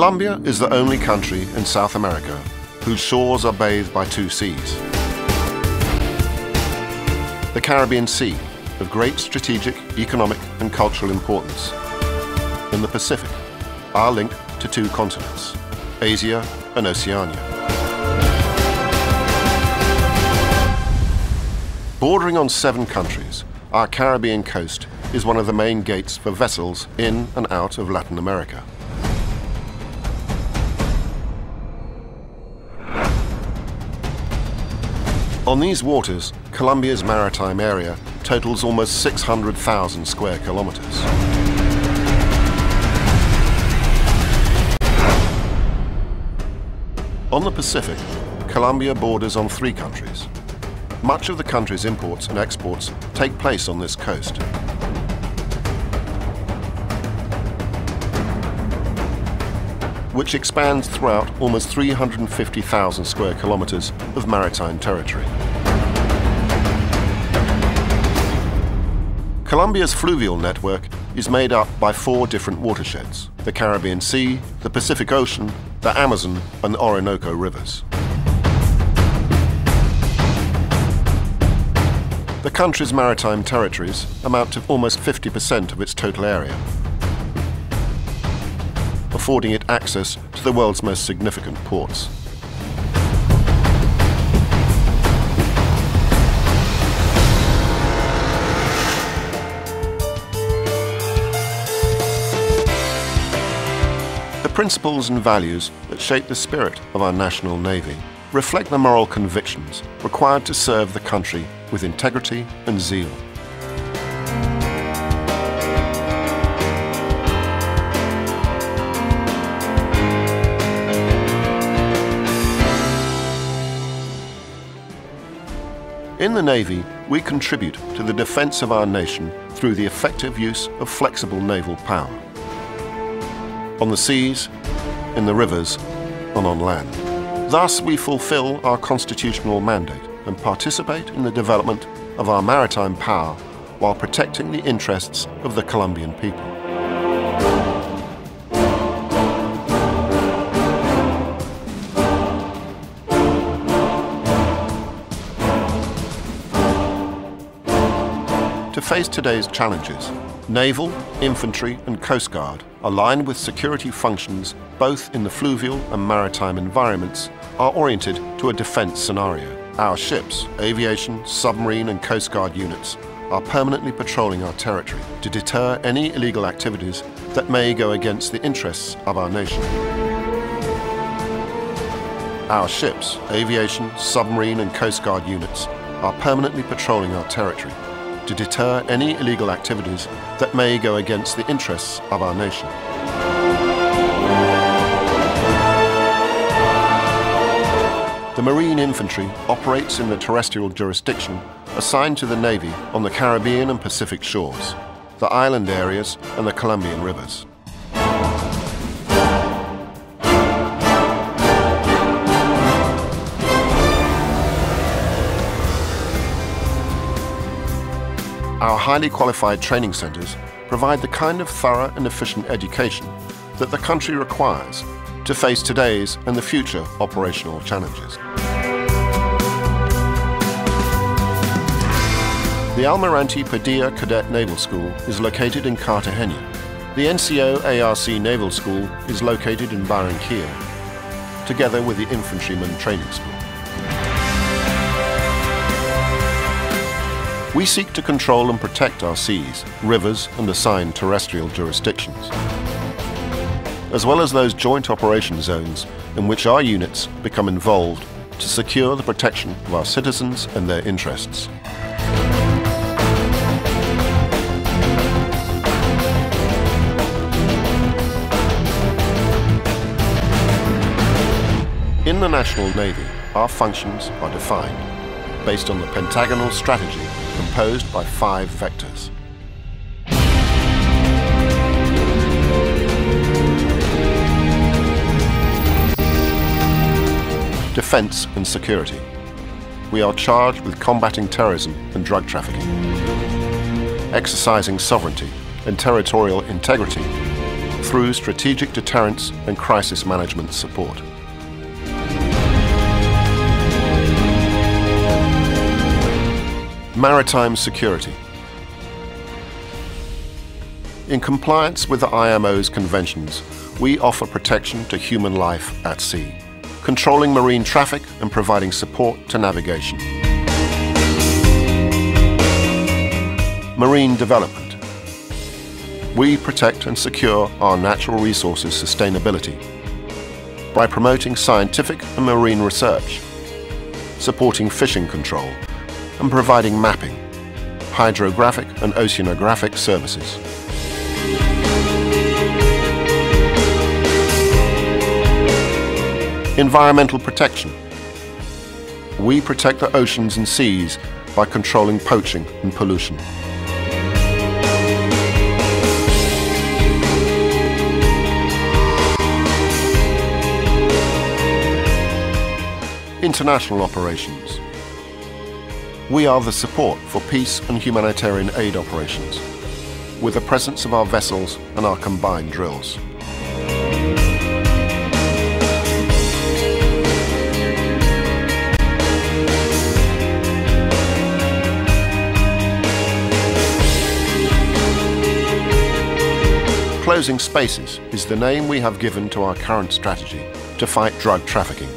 Colombia is the only country in South America whose shores are bathed by two seas. The Caribbean Sea, of great strategic, economic and cultural importance, and the Pacific, are linked to two continents, Asia and Oceania. Bordering on 7 countries, our Caribbean coast is one of the main gates for vessels in and out of Latin America. On these waters, Colombia's maritime area totals almost 600,000 square kilometers. On the Pacific, Colombia borders on 3 countries. Much of the country's imports and exports take place on this coast. Which expands throughout almost 350,000 square kilometers of maritime territory. Colombia's fluvial network is made up by 4 different watersheds: the Caribbean Sea, the Pacific Ocean, the Amazon and the Orinoco rivers. The country's maritime territories amount to almost 50% of its total area, affording it access to the world's most significant ports. The principles and values that shape the spirit of our national navy reflect the moral convictions required to serve the country with integrity and zeal. In the Navy, we contribute to the defense of our nation through the effective use of flexible naval power. On the seas, in the rivers, and on land. Thus, we fulfill our constitutional mandate and participate in the development of our maritime power while protecting the interests of the Colombian people. To face today's challenges, Naval, Infantry and Coast Guard, aligned with security functions both in the fluvial and maritime environments, are oriented to a defense scenario. Our ships, aviation, submarine and Coast Guard units are permanently patrolling our territory to deter any illegal activities that may go against the interests of our nation. Our ships, aviation, submarine and Coast Guard units are permanently patrolling our territory to deter any illegal activities that may go against the interests of our nation. The Marine Infantry operates in the terrestrial jurisdiction assigned to the Navy on the Caribbean and Pacific shores, the island areas and the Colombian rivers. Our highly qualified training centers provide the kind of thorough and efficient education that the country requires to face today's and the future operational challenges. The Almirante Padilla Cadet Naval School is located in Cartagena. The NCO ARC Naval School is located in Barranquilla, together with the Infantryman Training School. We seek to control and protect our seas, rivers and assigned terrestrial jurisdictions, as well as those joint operation zones in which our units become involved to secure the protection of our citizens and their interests. In the National Navy, our functions are defined based on the pentagonal strategy composed by 5 vectors. Defense and security. We are charged with combating terrorism and drug trafficking, exercising sovereignty and territorial integrity, through strategic deterrence and crisis management support. Maritime security. In compliance with the IMO's conventions, we offer protection to human life at sea, controlling marine traffic and providing support to navigation. Marine development. We protect and secure our natural resources sustainability by promoting scientific and marine research, supporting fishing control, and providing mapping, hydrographic and oceanographic services. Environmental protection. We protect the oceans and seas by controlling poaching and pollution. International operations. We are the support for peace and humanitarian aid operations, with the presence of our vessels and our combined drills. Closing Spaces is the name we have given to our current strategy to fight drug trafficking.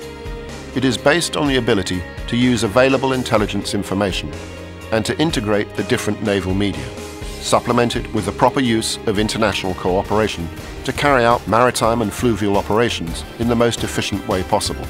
It is based on the ability to use available intelligence information and to integrate the different naval media, supplemented with the proper use of international cooperation to carry out maritime and fluvial operations in the most efficient way possible.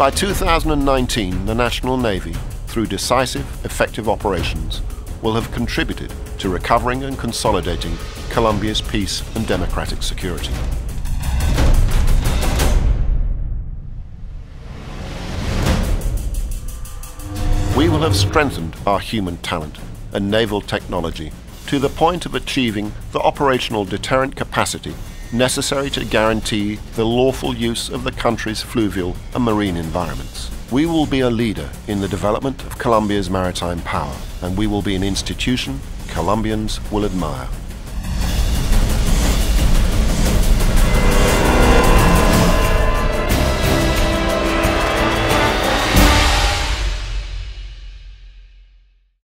By 2019, the National Navy, through decisive, effective operations, will have contributed to recovering and consolidating Colombia's peace and democratic security. We will have strengthened our human talent and naval technology to the point of achieving the operational deterrent capacity necessary to guarantee the lawful use of the country's fluvial and marine environments. We will be a leader in the development of Colombia's maritime power, and we will be an institution Colombians will admire.